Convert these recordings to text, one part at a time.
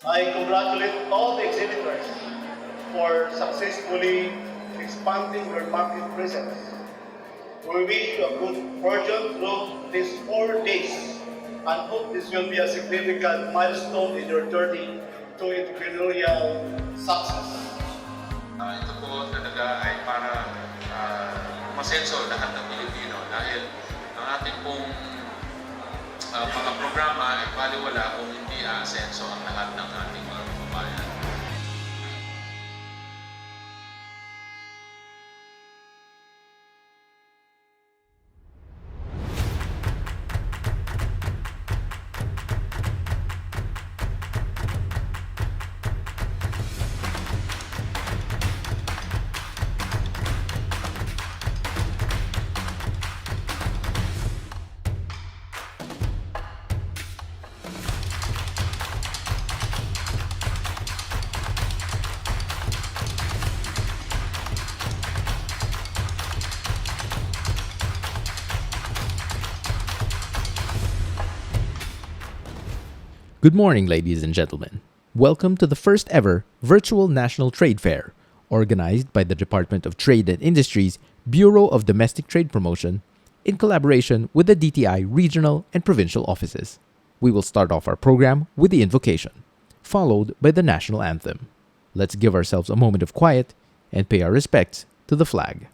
I congratulate all the exhibitors for successfully expanding their market presence. We wish you a good fortune through these 4 days and hope this will be a significant milestone in your journey to entrepreneurial success. Ito po talaga ay para masenso lahat ng Pilipino dahil ang ating pong mga programa ay baliwala kung hindi aasenso ang lahat ng ating mga kababayan. Good morning, ladies and gentlemen. Welcome to the first ever virtual National Trade Fair, organized by the Department of Trade and Industry's Bureau of Domestic Trade Promotion in collaboration with the DTI regional and provincial offices. We will start off our program with the invocation, followed by the national anthem. Let's give ourselves a moment of quiet and pay our respects to the flag.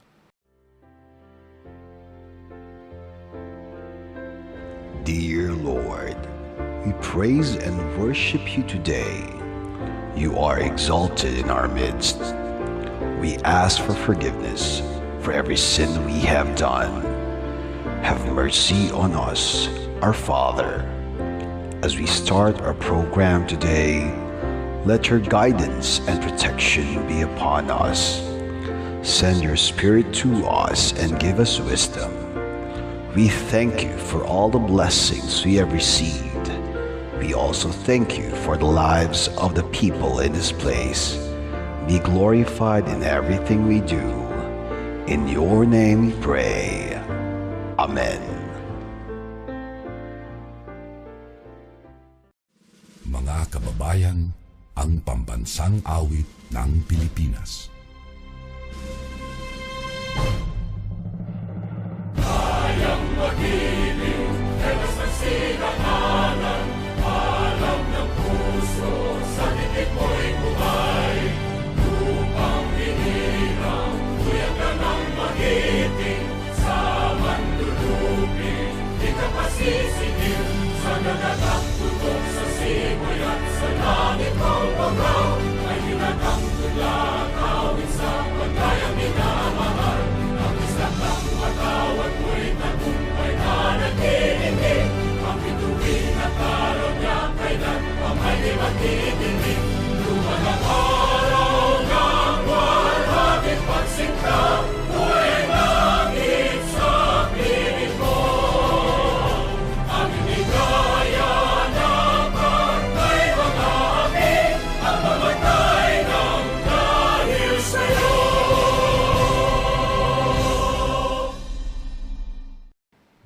Dear Lord, we praise and worship you today. You are exalted in our midst. We ask for forgiveness for every sin we have done. Have mercy on us, our Father. As we start our program today, let your guidance and protection be upon us. Send your Spirit to us and give us wisdom. We thank you for all the blessings we have received. We also thank you for the lives of the people in this place. Be glorified in everything we do. In your name we pray. Amen. Mga kababayan, ang pambansang awit ng Pilipinas. Kayang magiliw, telas ng sinakanan, alam ng puso, sa dikit mo'y buhay. Lupang hinirang, tuyag ka ng magiting, sa manlulupin, di ka pasisingil, sa nagagang tutok sa simoy at sa langit mong pagaw, ay hinatang tulad, awit sa pagkayang minamahal, ang isang ng matawad mo'y tagumpay na nag-iindig, ang bituin at araw niya kailan ang may di magdidinig. Lumalang araw ng walhagit pagsinta, buhay langit sa piling mo. Ang inigaya na pagkay mga aking, ang mamatay ng dahil sa'yo.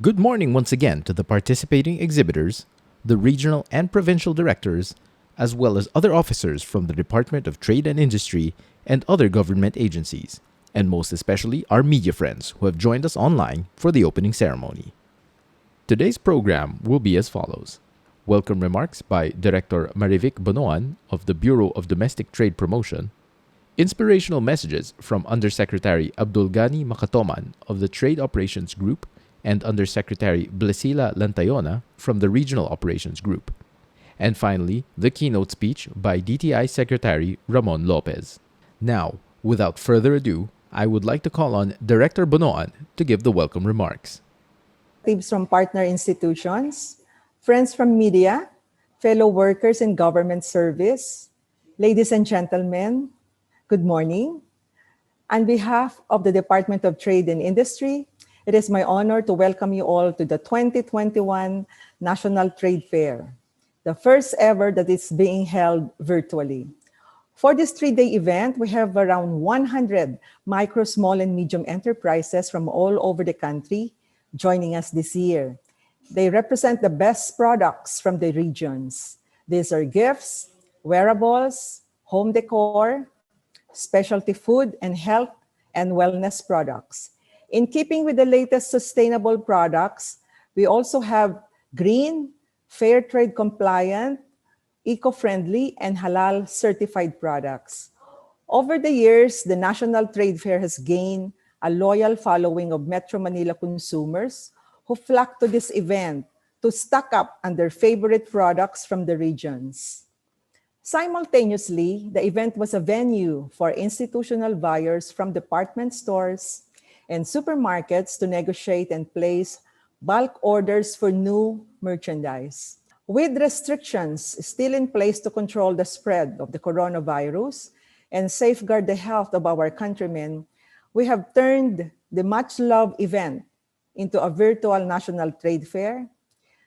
Good morning once again to the participating exhibitors, the regional and provincial directors, as well as other officers from the Department of Trade and Industry and other government agencies, and most especially our media friends who have joined us online for the opening ceremony. Today's program will be as follows. Welcome remarks by Director Marievic Bonoan of the Bureau of Domestic Trade Promotion, inspirational messages from Undersecretary Abdulgani Macatoman of the Trade Operations Group and Undersecretary Blesila Lantayona from the Regional Operations Group. And finally, the keynote speech by DTI Secretary Ramon Lopez. Now, without further ado, I would like to call on Director Bonoan to give the welcome remarks. Representatives from partner institutions, friends from media, fellow workers in government service, ladies and gentlemen, good morning. On behalf of the Department of Trade and Industry, it is my honor to welcome you all to the 2021 National Trade Fair, the first ever that is being held virtually. For this 3-day event, we have around 100 micro, small, and medium enterprises from all over the country joining us this year. They represent the best products from the regions. These are gifts, wearables, home decor, specialty food and health and wellness products. In keeping with the latest sustainable products, we also have green, fair trade compliant, eco-friendly, and halal certified products. Over the years, the National Trade Fair has gained a loyal following of Metro Manila consumers who flock to this event to stock up on their favorite products from the regions. Simultaneously, the event was a venue for institutional buyers from department stores and supermarkets to negotiate and place bulk orders for new merchandise. With restrictions still in place to control the spread of the coronavirus and safeguard the health of our countrymen, we have turned the much-loved event into a virtual national trade fair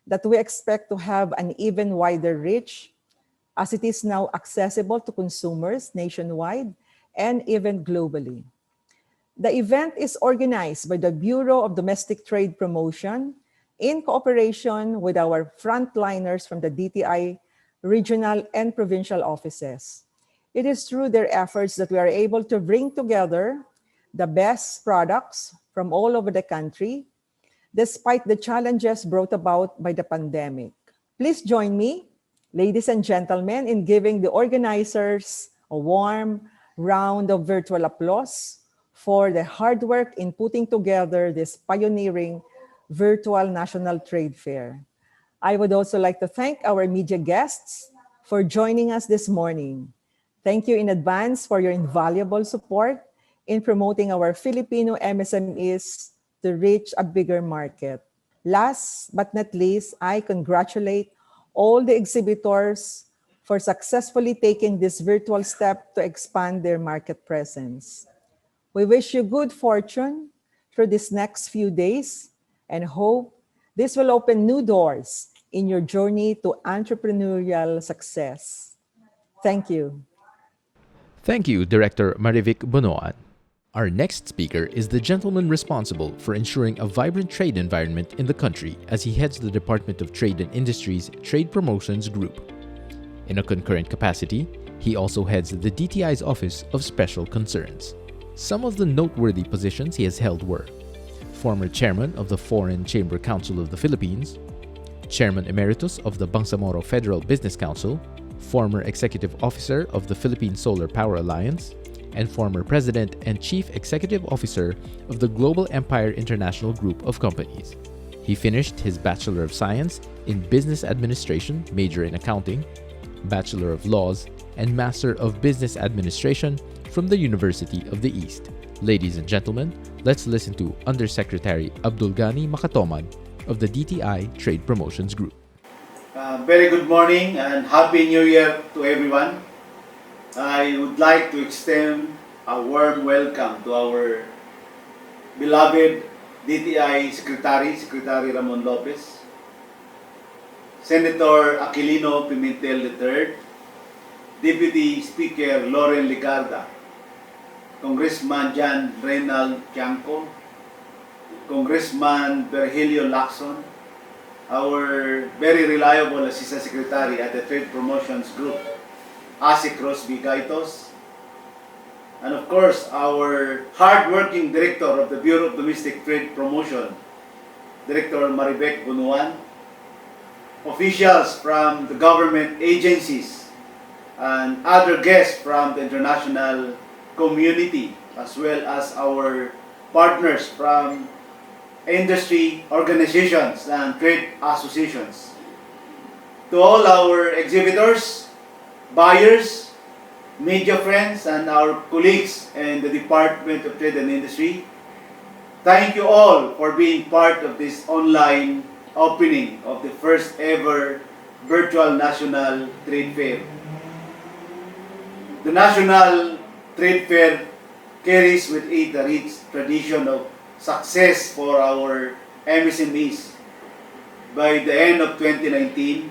that we expect to have an even wider reach as it is now accessible to consumers nationwide and even globally. The event is organized by the Bureau of Domestic Trade Promotion in cooperation with our frontliners from the DTI regional and provincial offices. It is through their efforts that we are able to bring together the best products from all over the country, despite the challenges brought about by the pandemic. Please join me, ladies and gentlemen, in giving the organizers a warm round of virtual applause for the hard work in putting together this pioneering virtual national trade fair. I would also like to thank our media guests for joining us this morning. Thank you in advance for your invaluable support in promoting our Filipino MSMEs to reach a bigger market. Last but not least, I congratulate all the exhibitors for successfully taking this virtual step to expand their market presence. We wish you good fortune through these next few days and hope this will open new doors in your journey to entrepreneurial success. Thank you. Thank you, Director Marievic Bonoan. Our next speaker is the gentleman responsible for ensuring a vibrant trade environment in the country as he heads the Department of Trade and Industry's Trade Promotions Group. In a concurrent capacity, he also heads the DTI's Office of Special Concerns. Some of the noteworthy positions he has held were former chairman of the Foreign Chamber Council of the Philippines, chairman emeritus of the Bangsamoro Federal Business Council, former executive officer of the Philippine Solar Power Alliance, and former president and chief executive officer of the Global Empire International Group of Companies. He finished his Bachelor of Science in Business Administration, major in accounting, Bachelor of Laws, and Master of Business Administration from the University of the East. Ladies and gentlemen, let's listen to Undersecretary Abdulgani Macatoman of the DTI Trade Promotions Group. Very good morning and Happy New Year to everyone. I would like to extend a warm welcome to our beloved DTI Secretary Ramon Lopez, Senator Aquilino Pimentel III, Deputy Speaker Loren Legarda, Congressman John Reynald Tiangco, Congressman Virgilio Lacson, our very reliable Assistant Secretary at the Trade Promotions Group, Asec Rosvi Gaetos, and of course our hard-working Director of the Bureau of Domestic Trade Promotion, Director Marievic Bonoan, officials from the government agencies, and other guests from the international community, as well as our partners from industry organizations and trade associations. To all our exhibitors, buyers, media friends, and our colleagues in the Department of Trade and Industry, thank you all for being part of this online opening of the first ever virtual National Trade Fair. The National Trade Fair carries with it a rich tradition of success for our MSMEs. By the end of 2019,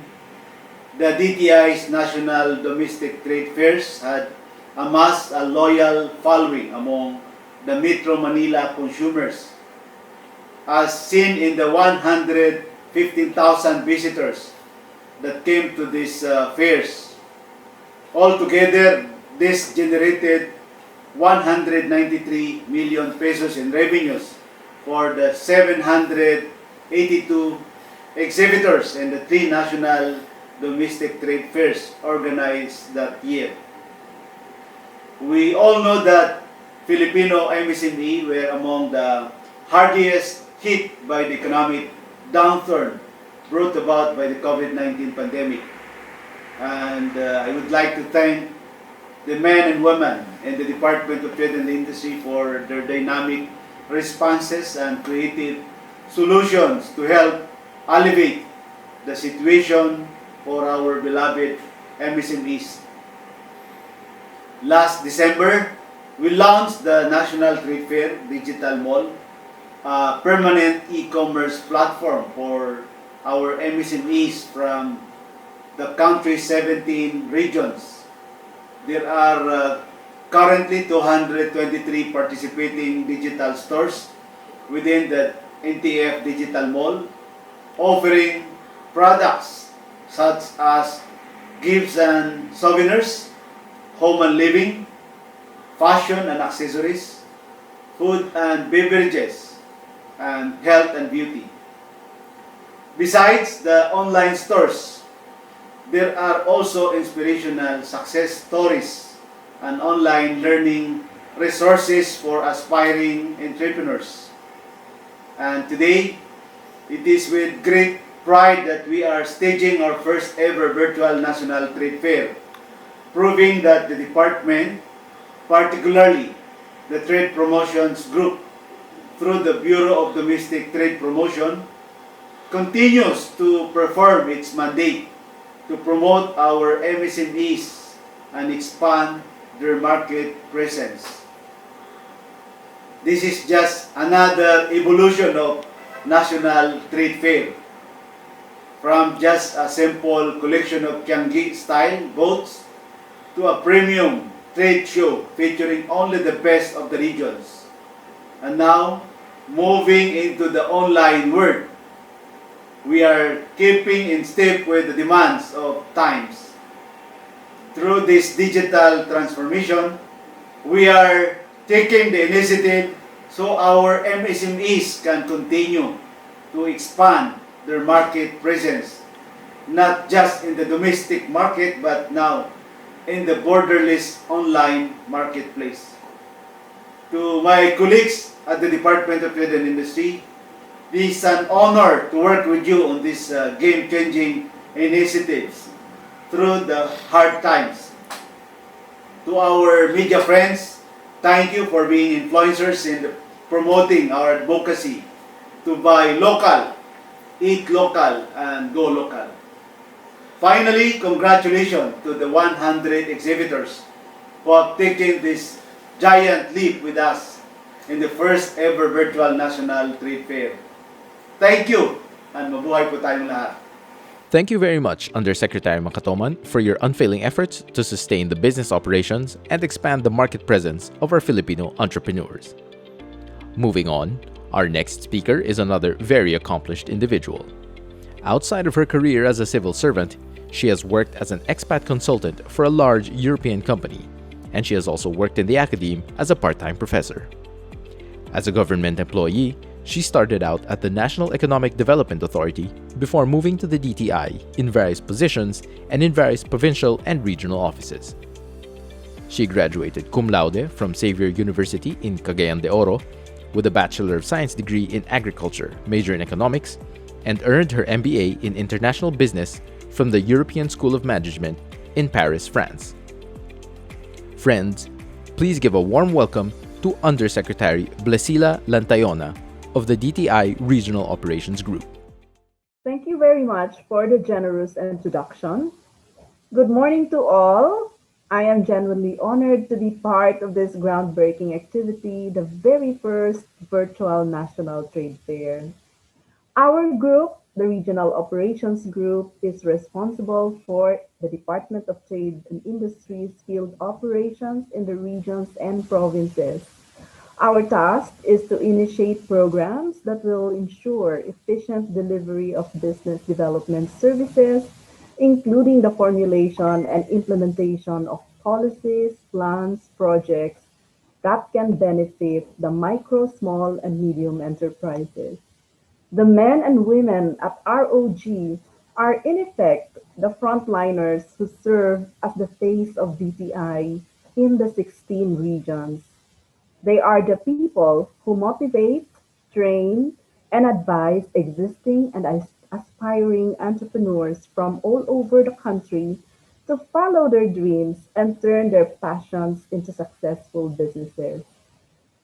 the DTI's National Domestic Trade Fairs had amassed a loyal following among the Metro Manila consumers, as seen in the 115,000 visitors that came to these fairs. Altogether, this generated 193 million pesos in revenues for the 782 exhibitors and the 3 national domestic trade fairs organized that year. We all know that Filipino MSME were among the hardest hit by the economic downturn brought about by the COVID-19 pandemic. And I would like to thank the men and women in the Department of Trade and Industry for their dynamic responses and creative solutions to help alleviate the situation for our beloved MSMEs. Last December, we launched the National Trade Fair Digital Mall, a permanent e-commerce platform for our MSMEs from the country's 17 regions. There are currently 223 participating digital stores within the NTF Digital Mall, offering products such as gifts and souvenirs, home and living, fashion and accessories, food and beverages, and health and beauty. Besides the online stores, there are also inspirational success stories and online learning resources for aspiring entrepreneurs. And today, it is with great pride that we are staging our first ever virtual National Trade Fair, proving that the department, particularly the Trade Promotions Group, through the Bureau of Domestic Trade Promotion, continues to perform its mandate to promote our MSMEs and expand their market presence. This is just another evolution of National Trade Fair. From just a simple collection of Tiangge-style boats to a premium trade show featuring only the best of the regions. And now, moving into the online world, we are keeping in step with the demands of times. Through this digital transformation, we are taking the initiative so our MSMEs can continue to expand their market presence, not just in the domestic market, but now in the borderless online marketplace. To my colleagues at the Department of Trade and Industry, it is an honor to work with you on these game-changing initiatives through the hard times. To our media friends, thank you for being influencers in promoting our advocacy to buy local, eat local, and go local. Finally, congratulations to the 100 exhibitors who have taken this giant leap with us in the first ever virtual National Trade Fair. Thank you, and mabuhay po tayong lahat. Thank you very much, Undersecretary Macatoman, for your unfailing efforts to sustain the business operations and expand the market presence of our Filipino entrepreneurs. Moving on, our next speaker is another very accomplished individual. Outside of her career as a civil servant, she has worked as an expat consultant for a large European company, and she has also worked in the academe as a part-time professor. As a government employee, she started out at the National Economic Development Authority before moving to the DTI in various positions and in various provincial and regional offices. She graduated cum laude from Xavier University in Cagayan de Oro with a Bachelor of Science degree in Agriculture, major in Economics, and earned her MBA in International Business from the European School of Management in Paris, France. Friends, please give a warm welcome to Undersecretary Blesila Lantayona of the DTI Regional Operations Group. Thank you very much for the generous introduction. Good morning to all. I am genuinely honored to be part of this groundbreaking activity, the very first virtual National Trade Fair. Our group, the Regional Operations Group, is responsible for the Department of Trade and Industry's field operations in the regions and provinces. Our task is to initiate programs that will ensure efficient delivery of business development services, including the formulation and implementation of policies, plans, projects that can benefit the micro, small, and medium enterprises. The men and women at ROG are in effect the frontliners who serve as the face of DTI in the 16 regions. They are the people who motivate, train, and advise existing and aspiring entrepreneurs from all over the country to follow their dreams and turn their passions into successful businesses.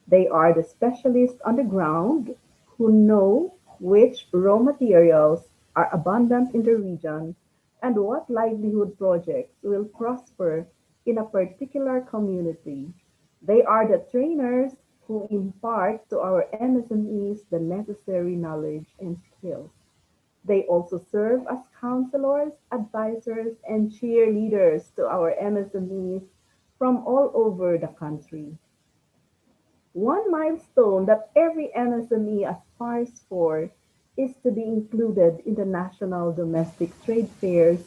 They are the specialists on the ground who know which raw materials are abundant in the region and what livelihood projects will prosper in a particular community. They are the trainers who impart to our MSMEs the necessary knowledge and skills. They also serve as counselors, advisors, and cheerleaders to our MSMEs from all over the country. One milestone that every MSME aspires for is to be included in the national domestic trade fairs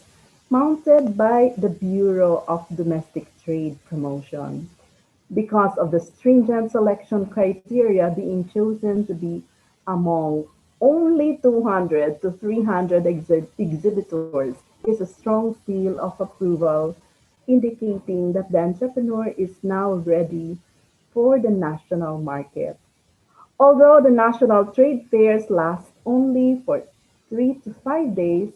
mounted by the Bureau of Domestic Trade Promotion. Because of the stringent selection criteria being chosen to be among only 200 to 300 exhibitors is a strong seal of approval indicating that the entrepreneur is now ready for the national market. Although the national trade fairs last only for 3 to 5 days,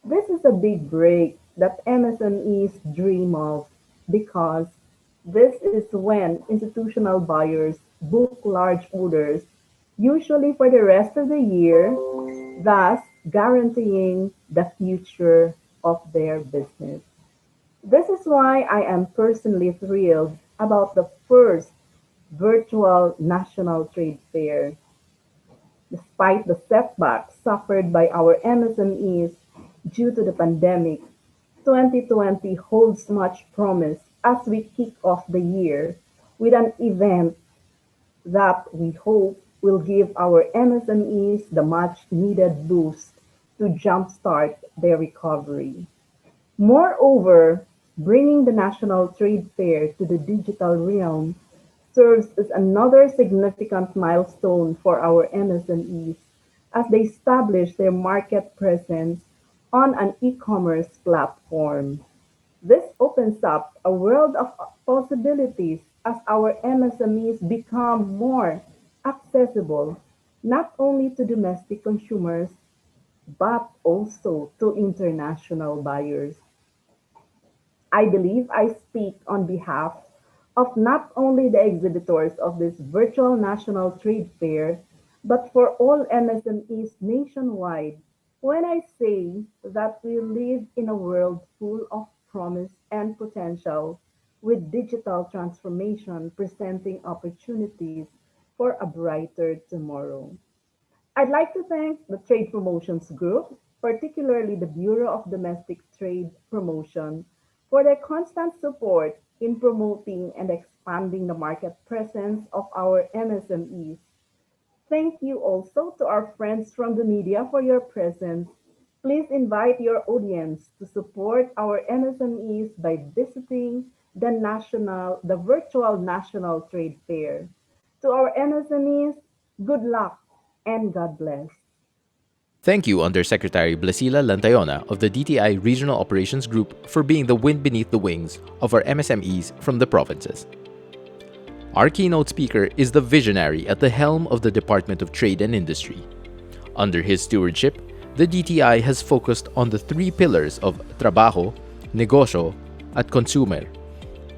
this is a big break that MSMEs dream of because this is when institutional buyers book large orders, usually for the rest of the year, thus guaranteeing the future of their business. This is why I am personally thrilled about the first virtual national trade fair. Despite the setbacks suffered by our MSMEs due to the pandemic, 2020 holds much promise as we kick off the year with an event that we hope will give our MSMEs the much needed boost to jumpstart their recovery. Moreover, bringing the national trade fair to the digital realm serves as another significant milestone for our MSMEs as they establish their market presence on an e-commerce platform. This opens up a world of possibilities as our MSMEs become more accessible not only to domestic consumers but also to international buyers. I believe I speak on behalf of not only the exhibitors of this virtual national trade fair, but for all MSMEs nationwide when I say that we live in a world full of promise and potential, with digital transformation presenting opportunities for a brighter tomorrow. I'd like to thank the Trade Promotions Group, particularly the Bureau of Domestic Trade Promotion, for their constant support in promoting and expanding the market presence of our MSMEs. Thank you also to our friends from the media for your presence. Please invite your audience to support our MSMEs by visiting the virtual National Trade Fair. To our MSMEs, good luck and God bless. Thank you, Undersecretary Blesila Lantayona of the DTI Regional Operations Group for being the wind beneath the wings of our MSMEs from the provinces. Our keynote speaker is the visionary at the helm of the Department of Trade and Industry. Under his stewardship, the DTI has focused on the three pillars of trabajo, negosyo, at consumer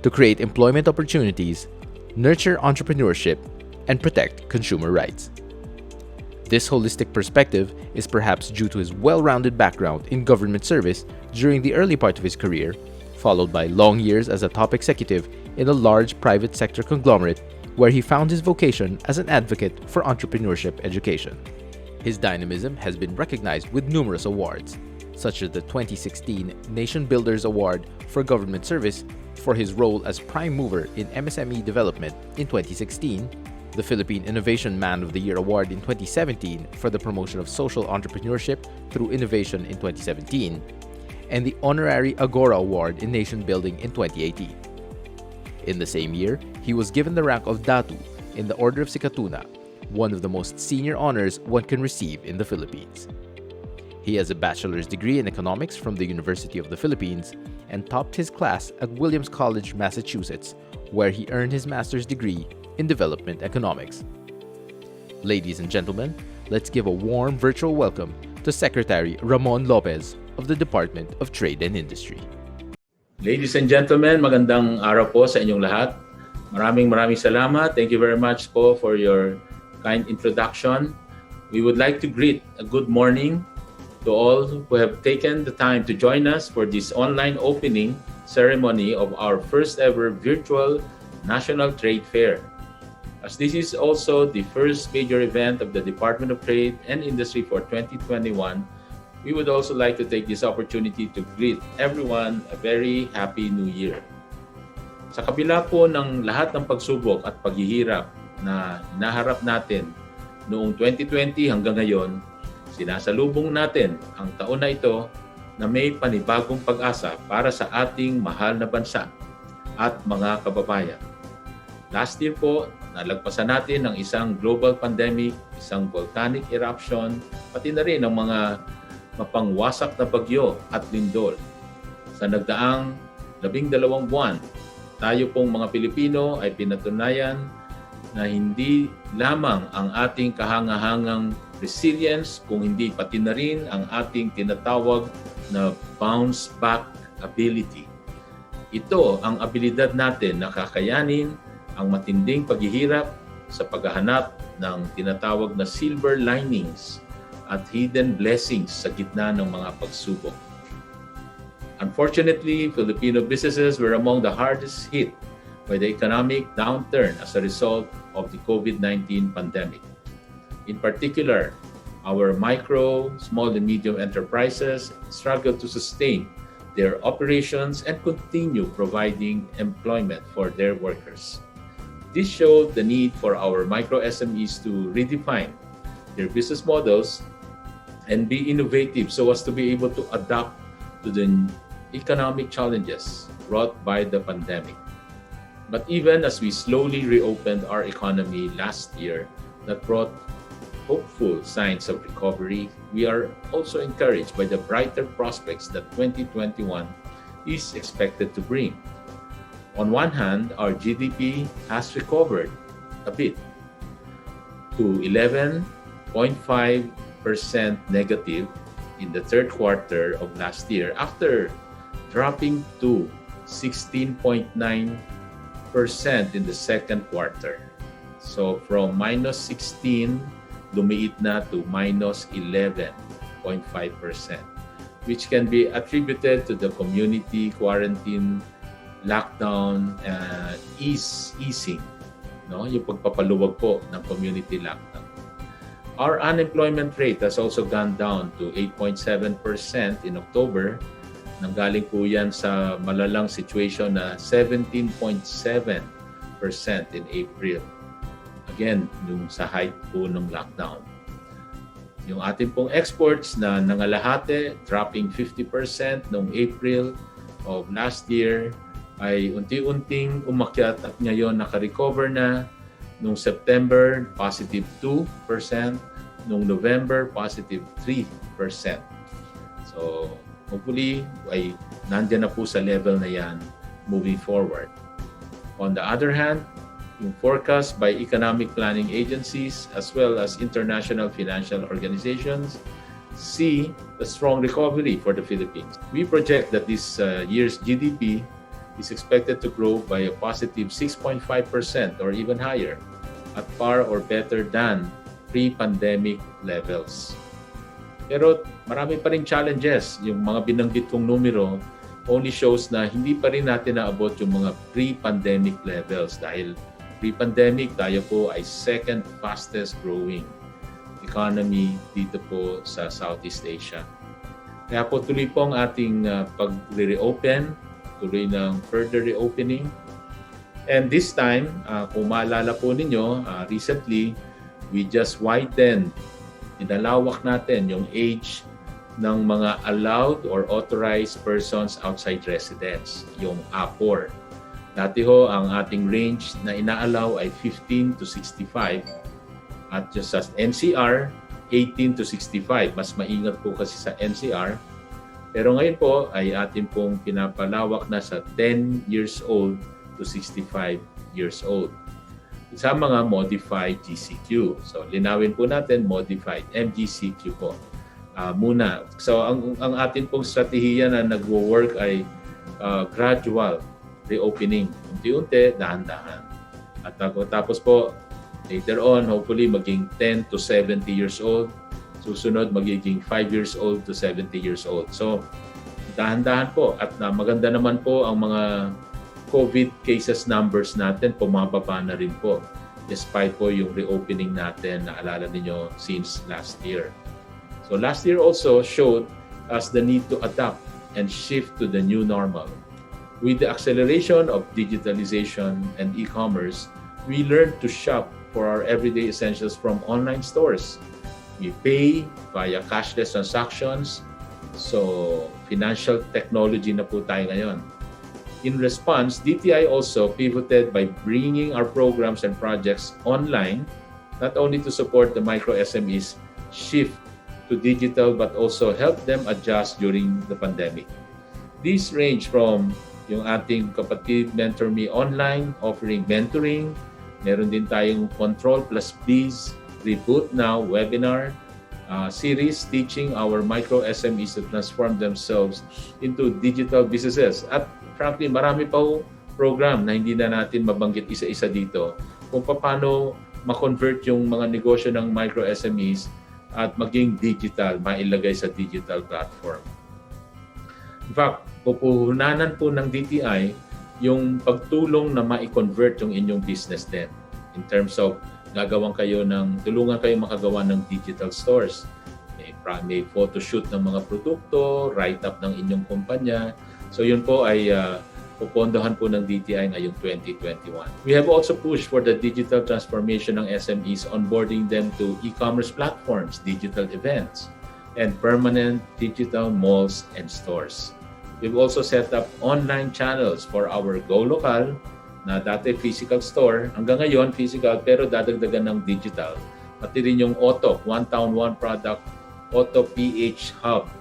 to create employment opportunities, nurture entrepreneurship, and protect consumer rights. This holistic perspective is perhaps due to his well-rounded background in government service during the early part of his career, followed by long years as a top executive in a large private sector conglomerate where he found his vocation as an advocate for entrepreneurship education. His dynamism has been recognized with numerous awards, such as the 2016 Nation Builders Award for Government Service for his role as prime mover in MSME development in 2016, the Philippine Innovation Man of the Year Award in 2017 for the promotion of social entrepreneurship through innovation in 2017, and the honorary Agora Award in Nation Building in 2018. In the same year, he was given the rank of Datu in the Order of Sikatuna, one of the most senior honors one can receive in the Philippines. He has a bachelor's degree in economics from the University of the Philippines and topped his class at Williams College, Massachusetts, where he earned his master's degree in development economics. Ladies and gentlemen, let's give a warm virtual welcome to Secretary Ramon Lopez of the Department of Trade and Industry. Ladies and gentlemen, magandang araw po sa inyong lahat. Maraming salamat. Thank you very much po for your kind introduction. We would like to greet a good morning to all who have taken the time to join us for this online opening ceremony of our first ever virtual National Trade Fair. As this is also the first major event of the Department of Trade and Industry for 2021, we would also like to take this opportunity to greet everyone a very happy new year. Sa kabila po ng lahat ng pagsubok at paghihirap na naharap natin noong 2020 hanggang ngayon, sinasalubong natin ang taon na ito na may panibagong pag-asa para sa ating mahal na bansa at mga kababayan. Last year po, nalagpasan natin ang isang global pandemic, isang volcanic eruption, pati na rin ang mga mapangwasak na bagyo at lindol. Sa nagdaang 12 buwan, tayo pong mga Pilipino ay pinatunayan na hindi lamang ang ating kahangahangang resilience, kung hindi pati na rin ang ating tinatawag na bounce back ability. Ito ang abilidad natin na kakayanin ang matinding paghihirap sa paghahanap ng tinatawag na silver linings at hidden blessings sa gitna ng mga pagsubok. Unfortunately, Filipino businesses were among the hardest hit by the economic downturn as a result of the COVID-19 pandemic. In particular, our micro, small and medium enterprises struggled to sustain their operations and continue providing employment for their workers. This showed the need for our micro SMEs to redefine their business models and be innovative so as to be able to adapt to the economic challenges brought by the pandemic. But even as we slowly reopened our economy last year, that brought hopeful signs of recovery, we are also encouraged by the brighter prospects that 2021 is expected to bring. On one hand, our GDP has recovered a bit to 11.5% negative in the third quarter of last year after dropping to 16.9% in the second quarter. So from minus 16, lumiit na to minus 11.5%, which can be attributed to the community quarantine, lockdown, easing, no? Yung pagpapaluwag po ng community lockdown. Our unemployment rate has also gone down to 8.7% in October. Nanggaling po yan sa malalang situation na 17.7% in April. Again, yung sa height po ng lockdown. Yung ating pong exports na nangalahati, dropping 50% noong April of last year, ay unti-unting umakyat at ngayon naka-recover na. Noong September, positive 2%. Noong November, positive 3%. So, hopefully, ay nandyan na po sa level na yan moving forward. On the other hand, yung forecast by economic planning agencies as well as international financial organizations see a strong recovery for the Philippines. We project that this year's GDP is expected to grow by a positive 6.5% or even higher, at par or better than pre-pandemic levels. Pero marami pa rin challenges. Yung mga binanggit kong numero only shows na hindi pa rin natin naabot yung mga pre-pandemic levels dahil pre-pandemic tayo po ay second fastest growing economy dito po sa Southeast Asia. Kaya po tuloy po ang ating pag-reopen, tuloy ng further reopening. And this time, kung maalala po ninyo, recently, we just widened, inalawak natin yung age ng mga allowed or authorized persons outside residence, yung APOR. Dati ho, ang ating range na ina-allow ay 15 to 65 at just sa NCR, 18 to 65. Mas maingat po kasi sa NCR. Pero ngayon po ay atin pong pinapalawak na sa 10 years old to 65 years old. Sa mga modified GCQ. So, linawin po natin, modified MGCQ po. Muna. So, ang atin pong strategiya na nagwo-work ay gradual reopening. Unti-unti, dahan-dahan. At tapos po, later on, hopefully, maging 10 to 70 years old. Susunod, magiging 5 years old to 70 years old. So, dahan-dahan po. At maganda naman po ang mga COVID cases numbers natin, pumababa na rin po. Despite po yung reopening natin, naalala ninyo, since last year. So last year also showed us the need to adapt and shift to the new normal. With the acceleration of digitalization and e-commerce, we learned to shop for our everyday essentials from online stores. We pay via cashless transactions. So financial technology na po tayo ngayon. In response, DTI also pivoted by bringing our programs and projects online, not only to support the micro SMEs shift to digital but also help them adjust during the pandemic. These range from yung ating kapatid Mentor Me Online, offering mentoring. Meron din tayong Control Plus Please, Reboot Now webinar series teaching our micro SMEs to transform themselves into digital businesses. At frankly, marami pa program na hindi na natin mabanggit isa-isa dito kung paano ma-convert yung mga negosyo ng micro SMEs at maging digital, mailagay sa digital platform. In fact, pupuhunanan po ng DTI yung pagtulong na ma-convert yung inyong business din. In terms of tulungan kayo makagawa ng digital stores. May photoshoot ng mga produkto, write-up ng inyong kumpanya. So yun po ay pupondohan po ng DTI ngayong 2021. We have also pushed for the digital transformation ng SMEs, onboarding them to e-commerce platforms, digital events, and permanent digital malls and stores. We've also set up online channels for our Go Local, na dati physical store, hanggang ngayon physical pero dadagdagan ng digital. Pati rin yung OTO, One Town, One Product, OTO PH Hub,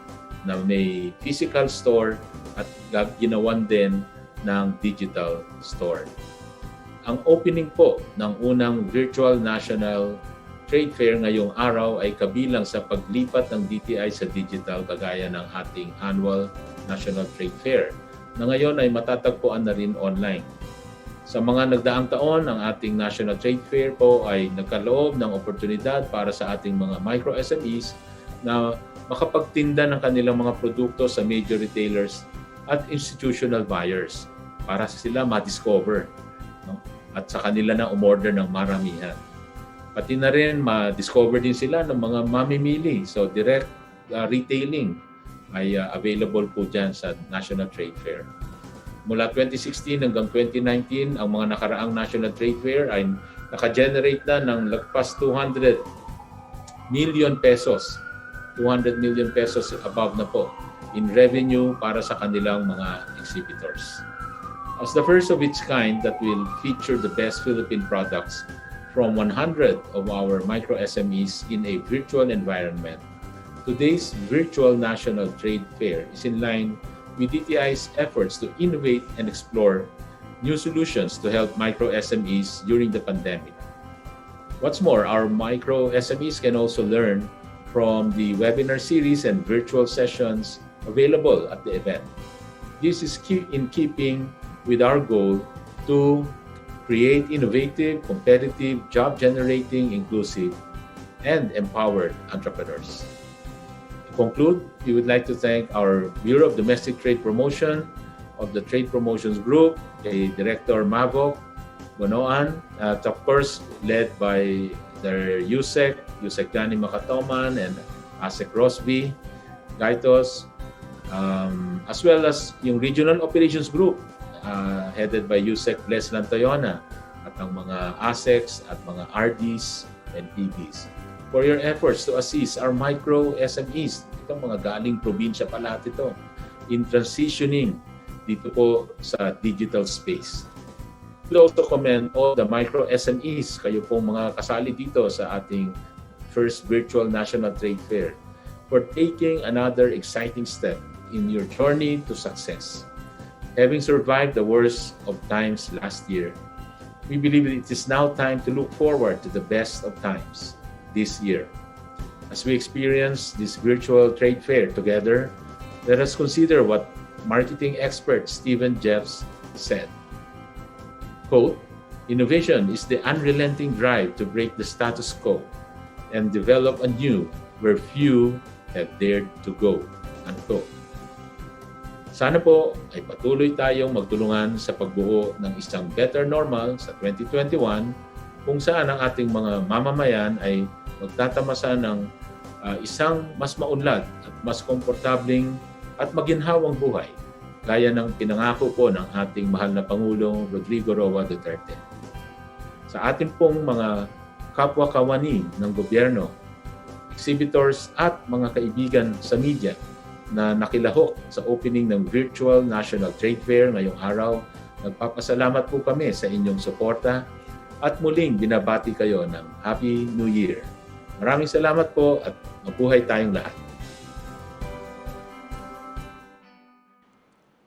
na may physical store at ginawan din ng digital store. Ang opening po ng unang Virtual National Trade Fair ngayong araw ay kabilang sa paglipat ng DTI sa digital kagaya ng ating annual National Trade Fair na ngayon ay matatagpuan na rin online. Sa mga nagdaang taon, ang ating National Trade Fair po ay nagkaloob ng oportunidad para sa ating mga micro SMEs na makapagtinda ng kanilang mga produkto sa major retailers at institutional buyers para sila ma-discover, no? At sa kanila na umorder ng maramihan. Pati na rin ma-discover din sila ng mga mamimili. So direct retailing ay available po dyan sa National Trade Fair. Mula 2016 hanggang 2019, ang mga nakaraang National Trade Fair ay naka-generate na ng lagpas 200 million pesos. 200 million pesos above na po in revenue para sa kanilang mga exhibitors. As the first of its kind that will feature the best Philippine products from 100 of our micro SMEs in a virtual environment, today's virtual National Trade Fair is in line with DTI's efforts to innovate and explore new solutions to help micro SMEs during the pandemic. What's more, our micro SMEs can also learn from the webinar series and virtual sessions available at the event. This is in keeping with our goal to create innovative, competitive, job-generating, inclusive, and empowered entrepreneurs. To conclude, we would like to thank our Bureau of Domestic Trade Promotion of the Trade Promotions Group, Director Mavok, Bonoan, of course, led by their Abdulgani Macatoman, and Asec Rosvi, Gaetos, as well as yung Regional Operations Group, headed by Blesila Lantayona, at ang mga Aseks at mga RDs and PDs, for your efforts to assist our micro SMEs Itong mga galing probinsya pa lahat ito in transitioning dito po sa digital space. We also commend all the micro SMEs, kayo pong mga kasali dito sa ating first virtual National Trade Fair, for taking another exciting step in your journey to success. Having survived the worst of times last year, we believe it is now time to look forward to the best of times this year. As we experience this virtual trade fair together, let us consider what marketing expert Stephen Jeffs said. Quote, "Innovation is the unrelenting drive to break the status quo and develop anew where few have dared to go." Unquote. Sana po ay patuloy tayong magtulungan sa pagbuo ng isang better normal sa 2021 kung saan ang ating mga mamamayan ay magtatamasa ng isang mas maunlad at mas komportabling at maginhawang buhay gaya ng pinangako po ng ating mahal na Pangulong Rodrigo Roa Duterte. Sa ating pong mga kapwa-kawani ng gobyerno, exhibitors at mga kaibigan sa media na nakilahok sa opening ng Virtual National Trade Fair ngayong araw, nagpapasalamat po kami sa inyong suporta at muling binabati kayo ng Happy New Year. Maraming salamat po at mabuhay tayong lahat.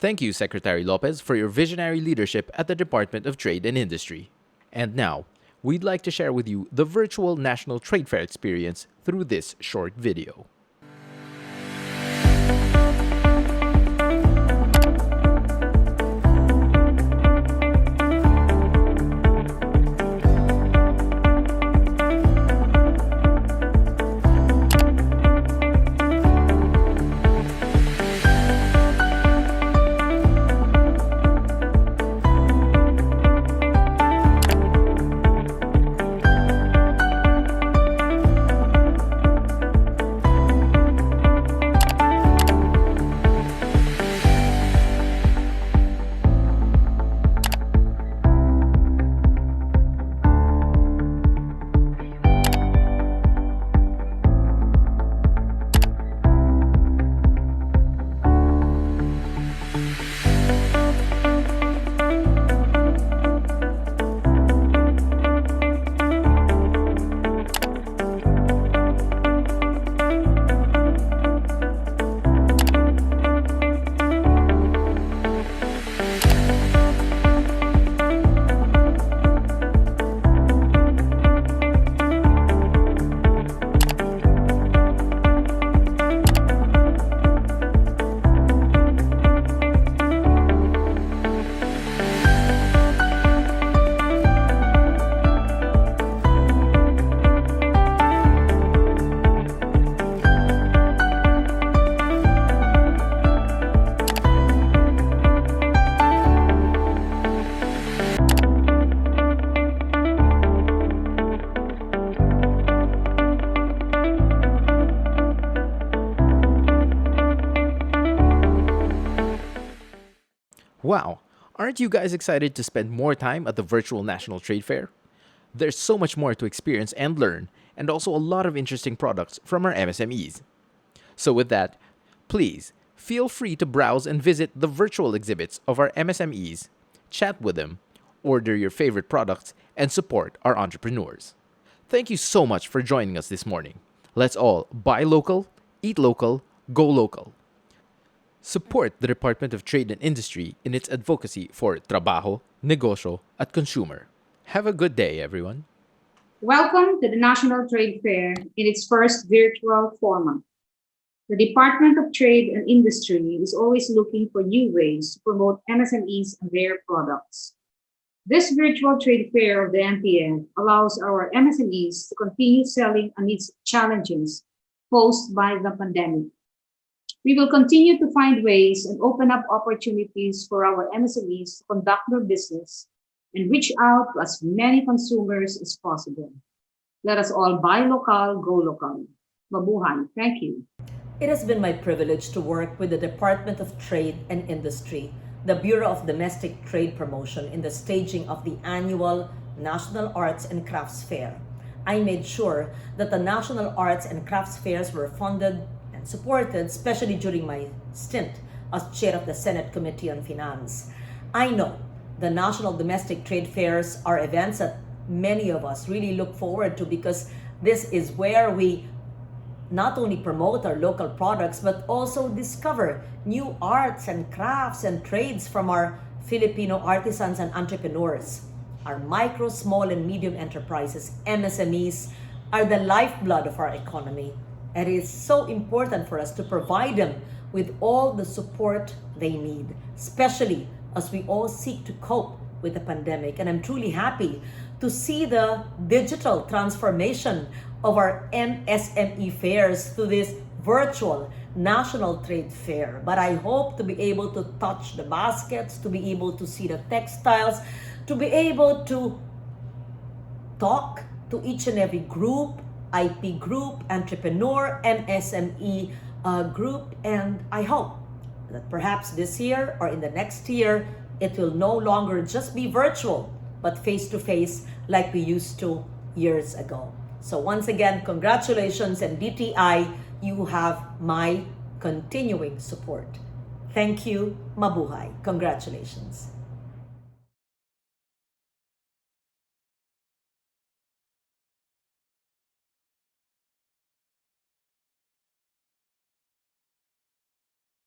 Thank you, Secretary Lopez, for your visionary leadership at the Department of Trade and Industry. And now, we'd like to share with you the virtual National Trade Fair experience through this short video. Wow, aren't you guys excited to spend more time at the virtual National Trade Fair? There's so much more to experience and learn, and also a lot of interesting products from our MSMEs. So with that, please feel free to browse and visit the virtual exhibits of our MSMEs, chat with them, order your favorite products, and support our entrepreneurs. Thank you so much for joining us this morning. Let's all buy local, eat local, go local. Support the Department of Trade and Industry in its advocacy for trabajo, negosyo, at consumer. Have a good day, everyone. Welcome to the National Trade Fair in its first virtual format. The Department of Trade and Industry is always looking for new ways to promote MSMEs and their products. This virtual trade fair of the NTF allows our MSMEs to continue selling amidst challenges posed by the pandemic. We will continue to find ways and open up opportunities for our MSMEs to conduct their business and reach out to as many consumers as possible. Let us all buy local, go local. Mabuhay. Thank you. It has been my privilege to work with the Department of Trade and Industry, the Bureau of Domestic Trade Promotion, in the staging of the annual National Arts and Crafts Fair. I made sure that the National Arts and Crafts Fairs were funded and and supported, especially during my stint as chair of the Senate Committee on Finance. I know the National Domestic Trade Fairs are events that many of us really look forward to, because this is where we not only promote our local products but also discover new arts and crafts and trades from our Filipino artisans and entrepreneurs. Our micro, small, and medium enterprises, MSMEs, are the lifeblood of our economy. And it is so important for us to provide them with all the support they need, especially as we all seek to cope with the pandemic. And I'm truly happy to see the digital transformation of our MSME fairs through this virtual National Trade Fair. But I hope to be able to touch the baskets, to be able to see the textiles, to be able to talk to each and every group, IP group, entrepreneur, MSME group. And I hope that perhaps this year or in the next year, it will no longer just be virtual, but face-to-face like we used to years ago. So once again, congratulations, and DTI, you have my continuing support. Thank you. Mabuhay. Congratulations.